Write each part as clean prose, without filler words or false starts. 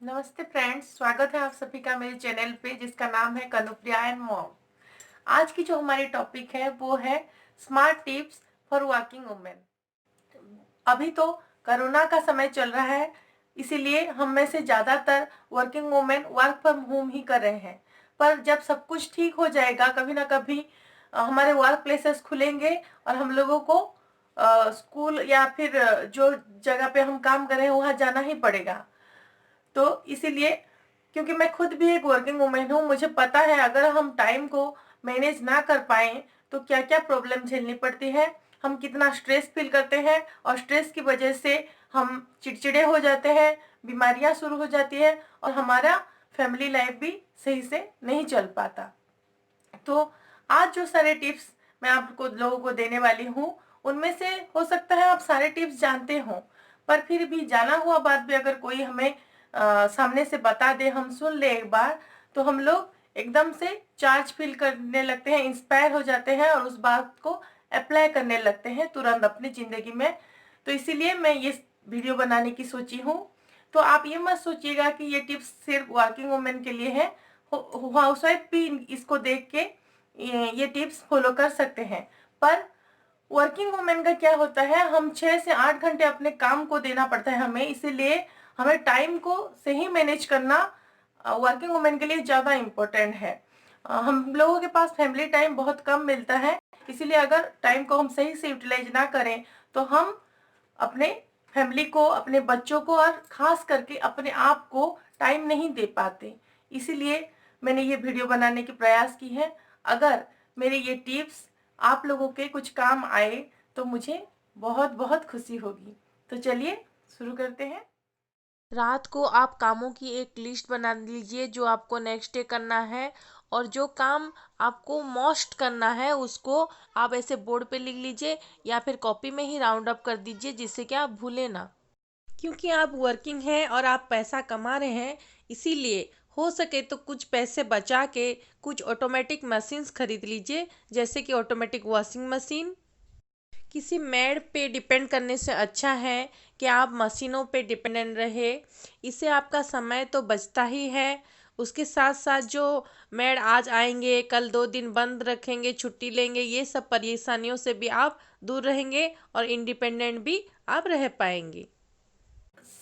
नमस्ते फ्रेंड्स, स्वागत है आप सभी का मेरे चैनल पे जिसका नाम है कनुप्रिया एंड मॉम। आज की जो हमारी टॉपिक है वो है smart tips for working women. अभी तो कोरोना का समय चल रहा है, इसीलिए हम में से ज़्यादातर working women work from home ही कर रहे हैं। पर जब सब कुछ ठीक हो जाएगा, कभी ना कभी हमारे वर्क प्लेसेस खुलेंगे और हम लोगों को स्कूल या फिर जो जगह पे हम काम कर रहे हैं वहाँ जाना ही पड़ेगा। तो इसीलिए, क्योंकि मैं खुद भी एक वर्किंग वुमेन हूँ, मुझे पता है अगर हम टाइम को मैनेज ना कर पाए तो क्या क्या प्रॉब्लम झेलनी पड़ती है, हम कितना स्ट्रेस फील करते हैं और स्ट्रेस की वजह से हम चिड़चिड़े हो जाते हैं, बीमारियां शुरू हो जाती है और हमारा फैमिली लाइफ भी सही से नहीं चल पाता। तो आज जो सारे टिप्स मैं आपको लोगों को देने वाली हूँ, उनमें से हो सकता है आप सारे टिप्स जानते हो, पर फिर भी जाना हुआ बात भी अगर कोई हमें सामने से बता दे, हम सुन ले एक बार, तो हम लोग एकदम से चार्ज फील करने लगते हैं, इंस्पायर हो जाते हैं और उस बात को अप्लाई करने लगते हैं तुरंत अपनी जिंदगी में। तो इसीलिए मैं ये वीडियो बनाने की सोची हूँ। तो आप ये मत सोचिएगा कि ये टिप्स सिर्फ वर्किंग वुमेन के लिए है, हाउसवाइफ भी इसको देख के ये टिप्स फॉलो कर सकते हैं। पर वर्किंग वुमेन का क्या होता है, हम 6 से 8 घंटे अपने काम को देना पड़ता है हमें, इसीलिए हमें टाइम को सही मैनेज करना वर्किंग वुमेन के लिए ज़्यादा इम्पोर्टेंट है। हम लोगों के पास फैमिली टाइम बहुत कम मिलता है, इसीलिए अगर टाइम को हम सही से यूटिलाइज ना करें तो हम अपने फैमिली को, अपने बच्चों को और खास करके अपने आप को टाइम नहीं दे पाते। इसीलिए मैंने ये वीडियो बनाने की प्रयास की है। अगर मेरे ये टिप्स आप लोगों के कुछ काम आए तो मुझे बहुत बहुत खुशी होगी। तो चलिए शुरू करते हैं। रात को आप कामों की एक लिस्ट बना लीजिए जो आपको नेक्स्ट डे करना है, और जो काम आपको मोस्ट करना है उसको आप ऐसे बोर्ड पे लिख लीजिए या फिर कॉपी में ही राउंड अप कर दीजिए, जिससे कि आप भूले ना। क्योंकि आप वर्किंग हैं और आप पैसा कमा रहे हैं, इसीलिए हो सके तो कुछ पैसे बचा के कुछ ऑटोमेटिक मशीन्स खरीद लीजिए, जैसे कि ऑटोमेटिक वॉशिंग मशीन। किसी मेड पे डिपेंड करने से अच्छा है कि आप मशीनों पे डिपेंडेंट रहे। इससे आपका समय तो बचता ही है, उसके साथ साथ जो मेड आज आएंगे कल 2 दिन बंद रखेंगे, छुट्टी लेंगे, ये सब परेशानियों से भी आप दूर रहेंगे और इंडिपेंडेंट भी आप रह पाएंगे।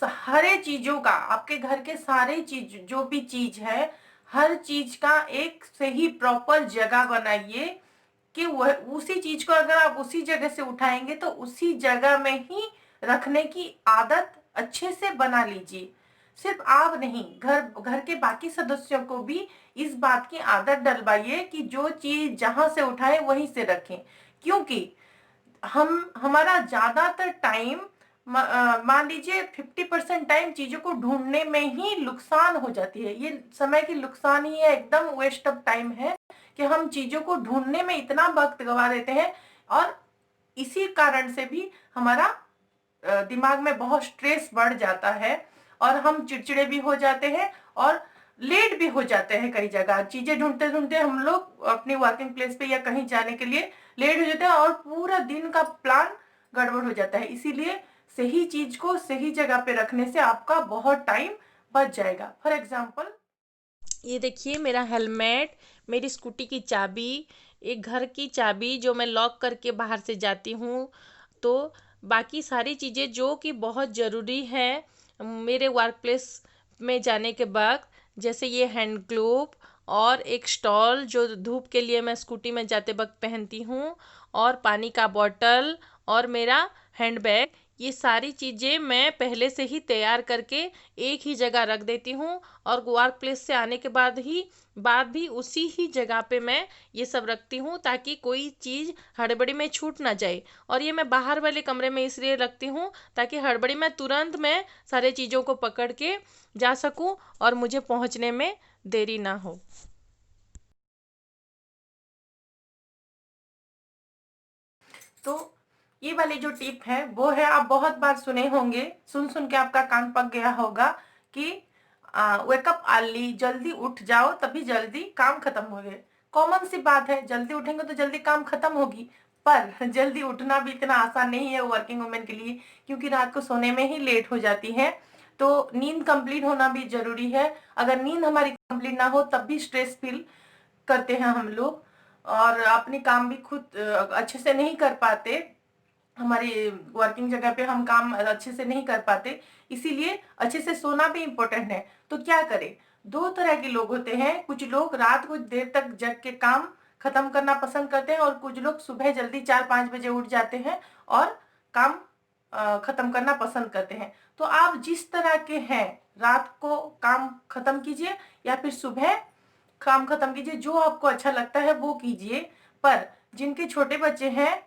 सारे चीजों का, आपके घर के सारे चीज, जो भी चीज है, हर चीज का एक सही प्रॉपर जगह बनाइए कि वह उसी चीज को अगर आप उसी जगह से उठाएंगे तो उसी जगह में ही रखने की आदत अच्छे से बना लीजिए। सिर्फ आप नहीं, घर घर के बाकी सदस्यों को भी इस बात की आदत डलवाइए कि जो चीज जहां से उठाए वहीं से रखें। क्योंकि हम हमारा ज्यादातर टाइम, मान लीजिए 50% टाइम चीजों को ढूंढने में ही नुकसान हो जाती है। ये समय की नुकसान ही है, एकदम वेस्ट ऑफ टाइम है कि हम चीजों को ढूंढने में इतना वक्त गवा देते हैं। और इसी कारण से भी हमारा दिमाग में बहुत स्ट्रेस बढ़ जाता है और हम चिड़चिड़े भी हो जाते हैं और लेट भी हो जाते हैं। कई जगह चीजें ढूंढते ढूंढते हम लोग अपनी वर्किंग प्लेस पे या कहीं जाने के लिए लेट हो जाते हैं और पूरा दिन का प्लान गड़बड़ हो जाता है। इसीलिए सही चीज को सही जगह पे रखने से आपका बहुत टाइम बच जाएगा। फॉर एग्जाम्पल, ये देखिए, मेरा हेलमेट, मेरी स्कूटी की चाबी, एक घर की चाबी जो मैं लॉक करके बाहर से जाती हूँ, तो बाकी सारी चीज़ें जो कि बहुत ज़रूरी है मेरे वर्क प्लेस में जाने के बाद, जैसे ये हैंड ग्लोव और एक स्टॉल जो धूप के लिए मैं स्कूटी में जाते वक्त पहनती हूँ, और पानी का बॉटल और मेरा हैंड बैग, ये सारी चीज़ें मैं पहले से ही तैयार करके एक ही जगह रख देती हूँ, और वर्क प्लेस से आने के बाद भी उसी ही जगह पे मैं ये सब रखती हूँ, ताकि कोई चीज़ हड़बड़ी में छूट ना जाए। और ये मैं बाहर वाले कमरे में इसलिए रखती हूँ ताकि हड़बड़ी में तुरंत मैं सारे चीज़ों को पकड़ के जा सकूँ और मुझे पहुँचने में देरी ना हो। तो ये वाली जो टिप है वो है, आप बहुत बार सुने होंगे, सुन सुन के आपका कान पक गया होगा कि वेकअप अर्ली, जल्दी उठ जाओ तभी जल्दी काम खत्म हो गए। कॉमन सी बात है, जल्दी उठेंगे तो जल्दी काम खत्म होगी। पर जल्दी उठना भी इतना आसान नहीं है वर्किंग वुमेन के लिए, क्योंकि रात को सोने में ही लेट हो जाती है। तो नींद कंप्लीट होना भी जरूरी है। अगर नींद हमारी कंप्लीट ना हो तब भी स्ट्रेस फील करते हैं हम लोग, और अपने काम भी खुद अच्छे से नहीं कर पाते। हमारी वर्किंग जगह पे हम काम अच्छे से नहीं कर पाते, इसीलिए अच्छे से सोना भी इम्पोर्टेंट है। तो क्या करें, दो तरह के लोग होते हैं। कुछ लोग रात को देर तक जग के काम खत्म करना पसंद करते हैं, और कुछ लोग सुबह जल्दी 4-5 बजे उठ जाते हैं और काम खत्म करना पसंद करते हैं। तो आप जिस तरह के हैं, रात को काम खत्म कीजिए या फिर सुबह काम खत्म कीजिए, जो आपको अच्छा लगता है वो कीजिए। पर जिनके छोटे बच्चे हैं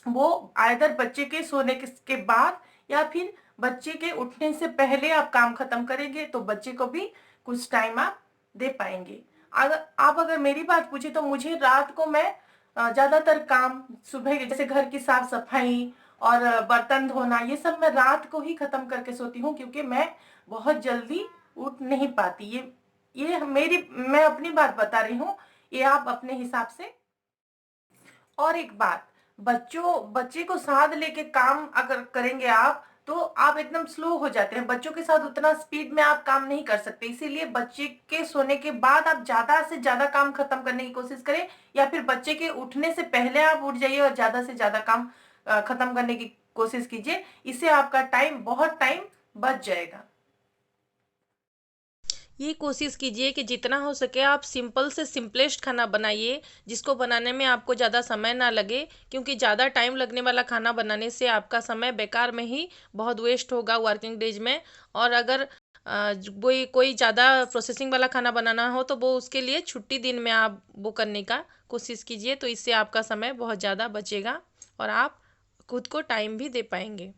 वो आइदर बच्चे के सोने के बाद या फिर बच्चे के उठने से पहले आप काम खत्म करेंगे तो बच्चे को भी कुछ टाइम आप दे पाएंगे। अगर मेरी बात पूछे तो मुझे रात को मैं ज्यादातर काम सुबह जैसे घर की साफ सफाई और बर्तन धोना, ये सब मैं रात को ही खत्म करके सोती हूँ, क्योंकि मैं बहुत जल्दी उठ नहीं पाती। मैं अपनी बात बता रही हूँ, ये आप अपने हिसाब से। और एक बात, बच्चे को साथ लेके काम अगर करेंगे आप तो आप एकदम स्लो हो जाते हैं। बच्चों के साथ उतना स्पीड में आप काम नहीं कर सकते, इसीलिए बच्चे के सोने के बाद आप ज्यादा से ज्यादा काम खत्म करने की कोशिश करें, या फिर बच्चे के उठने से पहले आप उठ जाइए और ज्यादा से ज्यादा काम खत्म करने की कोशिश कीजिए। इससे आपका बहुत टाइम बच जाएगा। ये कोशिश कीजिए कि जितना हो सके आप सिंपल से सिंपलेस्ट खाना बनाइए, जिसको बनाने में आपको ज़्यादा समय ना लगे, क्योंकि ज़्यादा टाइम लगने वाला खाना बनाने से आपका समय बेकार में ही बहुत वेस्ट होगा वर्किंग डेज में। और अगर कोई ज़्यादा प्रोसेसिंग वाला खाना बनाना हो तो वो उसके लिए छुट्टी दिन में आप वो करने का कोशिश कीजिए, तो इससे आपका समय बहुत ज़्यादा बचेगा और आप खुद को टाइम भी दे पाएंगे।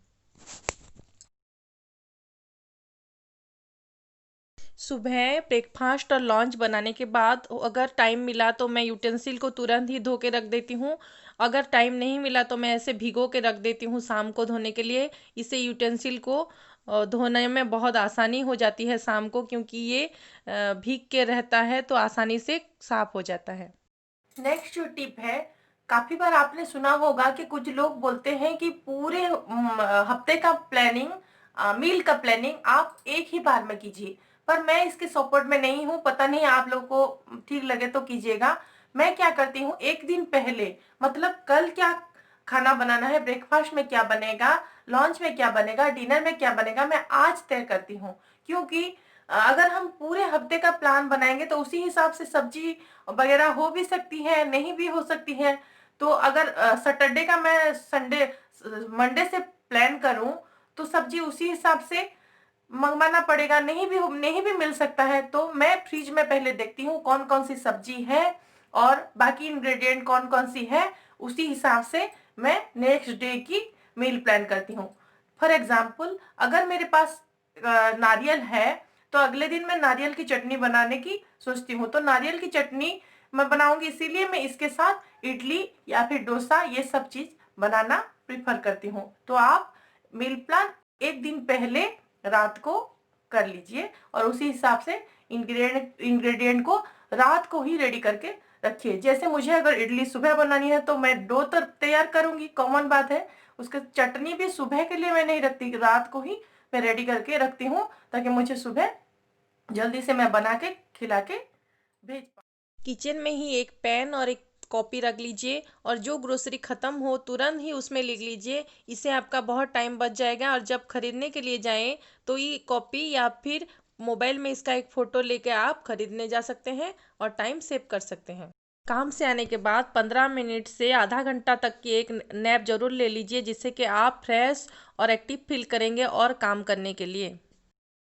सुबह ब्रेकफास्ट और लंच बनाने के बाद अगर टाइम मिला तो मैं यूटेंसिल को तुरंत ही धो के रख देती हूँ। अगर टाइम नहीं मिला तो मैं ऐसे भिगो के रख देती हूँ शाम को धोने के लिए। इससे यूटेंसिल को धोने में बहुत आसानी हो जाती है शाम को, क्योंकि ये भीग के रहता है तो आसानी से साफ हो जाता है। नेक्स्ट जो टिप है, काफी बार आपने सुना होगा कि कुछ लोग बोलते हैं कि पूरे हफ्ते का प्लानिंग, मील का प्लानिंग आप एक ही बार में कीजिए। पर मैं इसके सपोर्ट में नहीं हूँ, पता नहीं आप लोगों को ठीक लगे तो कीजिएगा। मैं क्या करती हूँ, एक दिन पहले, मतलब कल क्या खाना बनाना है, ब्रेकफास्ट में क्या बनेगा, लंच में क्या बनेगा, डिनर में क्या बनेगा, मैं आज तय करती हूँ। क्योंकि अगर हम पूरे हफ्ते का प्लान बनाएंगे तो उसी हिसाब से सब्जी वगैरह हो भी सकती है, नहीं भी हो सकती है। तो अगर सैटरडे का मैं संडे मंडे से प्लान करूं तो सब्जी उसी हिसाब से मंगवाना पड़ेगा, नहीं भी मिल सकता है। तो मैं फ्रिज में पहले देखती हूँ कौन कौन सी सब्जी है और बाकी इंग्रेडिएंट कौन कौन सी है, उसी हिसाब से मैं नेक्स्ट डे की मील प्लान करती हूँ। फॉर एग्जाम्पल, अगर मेरे पास नारियल है तो अगले दिन मैं नारियल की चटनी बनाने की सोचती हूँ। तो नारियल की चटनी मैं बनाऊंगी, इसीलिए मैं इसके साथ इडली या फिर डोसा ये सब चीज बनाना प्रिफर करती हूँ। तो आप मील प्लान एक दिन पहले रात को कर लीजिए और उसी हिसाब से इंग्रेडिएंट को रात को ही रेडी करके रखिए। जैसे मुझे अगर इडली सुबह बनानी है तो मैं डो तो तैयार करूंगी, कॉमन बात है। उसके चटनी भी सुबह के लिए मैं नहीं रखती, रात को ही मैं रेडी करके रखती हूँ, ताकि मुझे सुबह जल्दी से मैं बना के खिला के भेज पाऊँ। किचन में ही एक पेन और एक कॉपी रख लीजिए और जो ग्रोसरी ख़त्म हो तुरंत ही उसमें लिख लीजिए। इससे आपका बहुत टाइम बच जाएगा और जब खरीदने के लिए जाएं तो ये कॉपी या फिर मोबाइल में इसका एक फ़ोटो लेके आप खरीदने जा सकते हैं और टाइम सेव कर सकते हैं। काम से आने के बाद 15 मिनट से आधा घंटा तक की एक नैप ज़रूर ले लीजिए, जिससे कि आप फ्रेश और एक्टिव फील करेंगे और काम करने के लिए।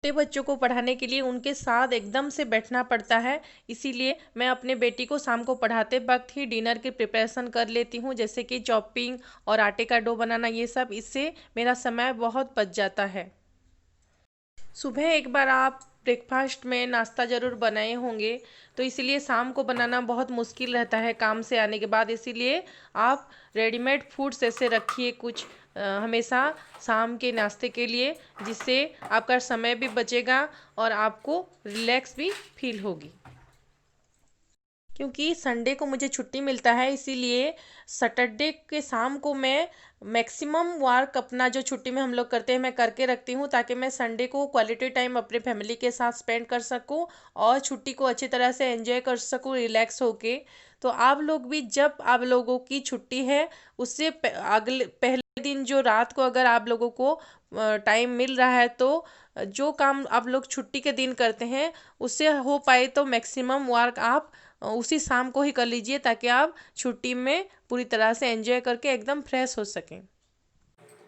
छोटे बच्चों को पढ़ाने के लिए उनके साथ एकदम से बैठना पड़ता है, इसीलिए मैं अपने बेटी को शाम को पढ़ाते वक्त ही डिनर की प्रिपरेशन कर लेती हूँ, जैसे कि चॉपिंग और आटे का डो बनाना, ये सब। इससे मेरा समय बहुत बच जाता है। सुबह एक बार आप ब्रेकफास्ट में नाश्ता ज़रूर बनाए होंगे, तो इसीलिए शाम को बनाना बहुत मुश्किल रहता है काम से आने के बाद। इसीलिए आप रेडीमेड फूड्स ऐसे रखिए कुछ हमेशा शाम के नाश्ते के लिए, जिससे आपका समय भी बचेगा और आपको रिलैक्स भी फील होगी। क्योंकि संडे को मुझे छुट्टी मिलता है, इसीलिए सैटरडे के शाम को मैं मैक्सिमम वर्क अपना जो छुट्टी में हम लोग करते हैं मैं करके रखती हूँ, ताकि मैं संडे को क्वालिटी टाइम अपने फैमिली के साथ स्पेंड कर सकूँ और छुट्टी को अच्छी तरह से एंजॉय कर सकूँ रिलैक्स होके। तो आप लोग भी, जब आप लोगों की छुट्टी है उससे अगले पहले दिन जो रात को अगर आप लोगों को टाइम मिल रहा है, तो जो काम आप लोग छुट्टी के दिन करते हैं उससे हो पाए तो मैक्सिमम वर्क आप उसी शाम को ही कर लीजिए, ताकि आप छुट्टी में पूरी तरह से एंजॉय करके एकदम फ्रेश हो सकें।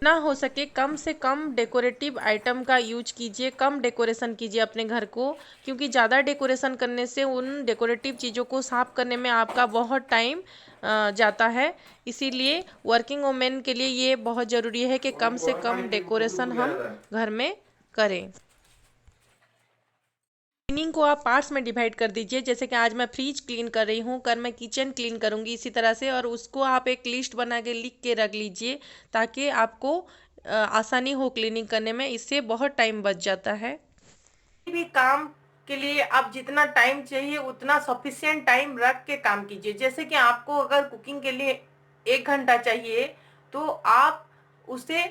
ना हो सके कम से कम डेकोरेटिव आइटम का यूज कीजिए, कम डेकोरेशन कीजिए अपने घर को, क्योंकि ज़्यादा डेकोरेशन करने से उन डेकोरेटिव चीज़ों को साफ करने में आपका बहुत टाइम जाता है। इसीलिए वर्किंग वुमेन के लिए ये बहुत ज़रूरी है कि कम से कम डेकोरेशन हम घर में करें। क्लीनिंग को आप पार्ट्स में डिवाइड कर दीजिए, जैसे कि आज मैं फ्रिज क्लीन कर रही हूँ, कल मैं किचन क्लीन करूँगी, इसी तरह से, और उसको आप एक लिस्ट बना के लिख के रख लीजिए, ताकि आपको आसानी हो क्लीनिंग करने में, इससे बहुत टाइम बच जाता है। भी काम के लिए आप जितना टाइम चाहिए उतना सफिशिएंट टाइम रख के काम कीजिए। जैसे कि आपको अगर कुकिंग के लिए 1 घंटा चाहिए, तो आप उसे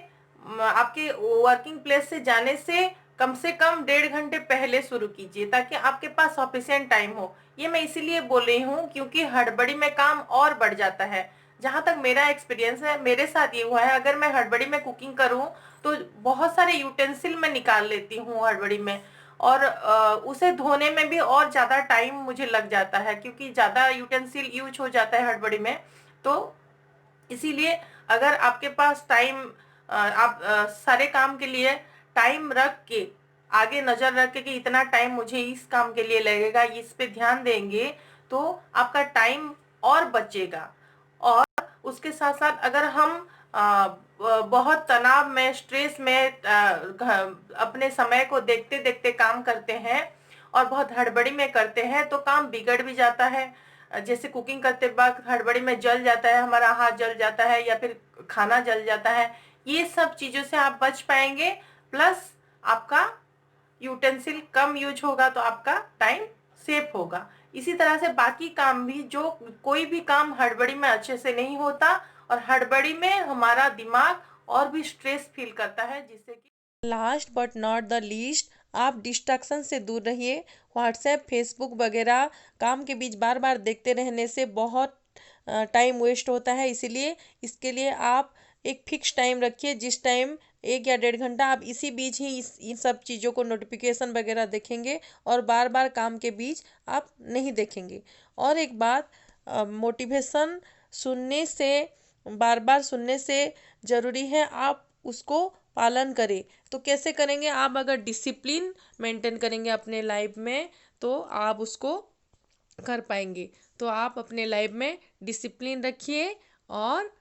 आपके वर्किंग प्लेस से जाने से कम 1.5 घंटे पहले शुरू कीजिए, ताकि आपके पास सफिशिएंट टाइम हो। ये मैं इसीलिए बोल रही हूँ क्योंकि हड़बड़ी में काम और बढ़ जाता है। जहाँ तक मेरा एक्सपीरियंस है, मेरे साथ ये हुआ है, अगर मैं हड़बड़ी में कुकिंग करूँ तो बहुत सारे यूटेंसिल मैं निकाल लेती हूँ हड़बड़ी में, और उसे धोने में भी और ज़्यादा टाइम मुझे लग जाता है, क्योंकि ज़्यादा यूटेंसिल यूज हो जाता है हड़बड़ी में। तो इसीलिए अगर आपके पास टाइम, आप सारे काम के लिए टाइम रख के, आगे नज़र रख के कि इतना टाइम मुझे इस काम के लिए लगेगा, इस पे ध्यान देंगे, तो आपका टाइम और बचेगा। और उसके साथ साथ अगर हम बहुत तनाव में, स्ट्रेस में, अपने समय को देखते देखते काम करते हैं और बहुत हड़बड़ी में करते हैं, तो काम बिगड़ भी जाता है। जैसे कुकिंग करते वक्त हड़बड़ी में जल जाता है, हमारा हाथ जल जाता है या फिर खाना जल जाता है। ये सब चीज़ों से आप बच पाएंगे, प्लस आपका यूटेंसिल कम यूज होगा, तो आपका टाइम सेफ होगा। इसी तरह से बाकी काम भी, जो कोई भी काम हड़बड़ी में अच्छे से नहीं होता, और हड़बड़ी में हमारा दिमाग और भी स्ट्रेस फील करता है, जिससे कि last but not the least, आप डिस्ट्रैक्शन से दूर रहिए। व्हाट्सएप, फेसबुक वगैरह काम के बीच बार बार देखते रहने से बहुत टाइम वेस्ट होता है। इसीलिए इसके लिए आप एक फिक्स टाइम रखिए, जिस टाइम 1 या 1.5 घंटा आप इसी बीच ही इन सब चीज़ों को नोटिफिकेशन वगैरह देखेंगे, और बार बार काम के बीच आप नहीं देखेंगे। और एक बात, मोटिवेशन सुनने से, बार बार सुनने से ज़रूरी है आप उसको पालन करें। तो कैसे करेंगे? आप अगर डिसिप्लिन मेंटेन करेंगे अपने लाइफ में, तो आप उसको कर पाएंगे। तो आप अपने लाइफ में डिसिप्लिन रखिए और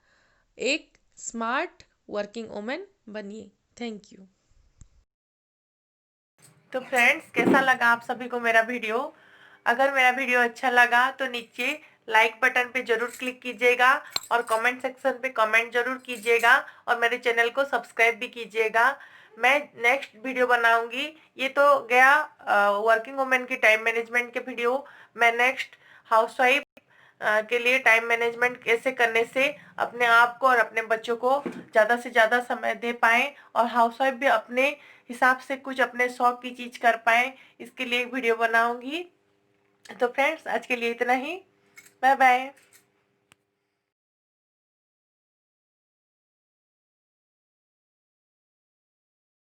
एक स्मार्ट वर्किंग वुमन बनिए। Thank you. तो फ्रेंड्स, कैसा लगा आप सभी को मेरा वीडियो? अगर मेरा वीडियो अच्छा लगा तो नीचे लाइक बटन पे जरूर क्लिक कीजिएगा, और कमेंट सेक्शन पे कमेंट जरूर कीजिएगा, और मेरे चैनल को सब्सक्राइब भी कीजिएगा। मैं नेक्स्ट वीडियो बनाऊंगी। ये तो गया वर्किंग वुमेन की टाइम मैनेजमेंट के वीडियो। मैं नेक्स्ट हाउसवाइफ के लिए टाइम मैनेजमेंट कैसे करने से अपने आप को और अपने बच्चों को ज़्यादा से ज़्यादा समय दे पाएँ, और हाउसवाइफ भी अपने हिसाब से कुछ अपने शौक की चीज़ कर पाएँ, इसके लिए एक वीडियो बनाऊंगी। तो फ्रेंड्स, आज के लिए इतना ही। Bye bye.